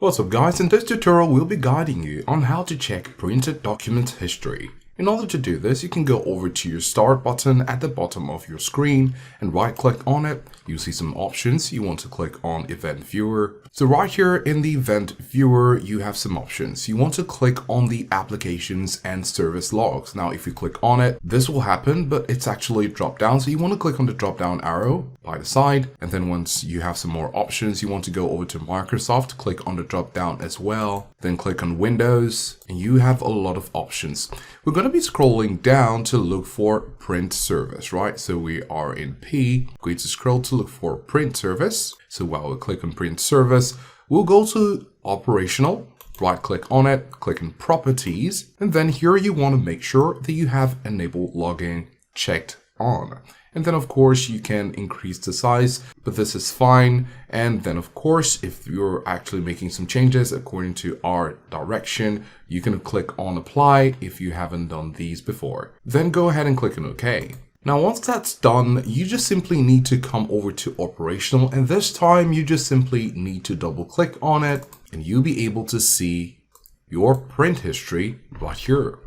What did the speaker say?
What's up guys, in this tutorial we'll be guiding you on how to check printed document history. In order to do this, you can go over to your start button at the bottom of your screen and right click on it. You'll see some options. You want to click on event viewer. So right here in the event viewer, you have some options. You want to click on the applications and service logs. Now, if you click on it, this will happen, but it's actually drop down. So you want to click on the drop down arrow by the side. And then once you have some more options, you want to go over to Microsoft, click on the drop down as well. Then click on Windows and you have a lot of options. We're going to be scrolling down to look for print service, right? So we are in P, going to scroll to look for print service. So while we click on print service, we'll go to operational, right click on it, click on properties. And then here you want to make sure that you have enable logging checked on. And then of course you can increase the size, but this is fine. And then of course, if you're actually making some changes according to our direction, you can click on apply if you haven't done these before. Then go ahead and click on OK. Now once that's done, you just simply need to come over to operational, and this time you just simply need to double click on it and you'll be able to see your print history right here.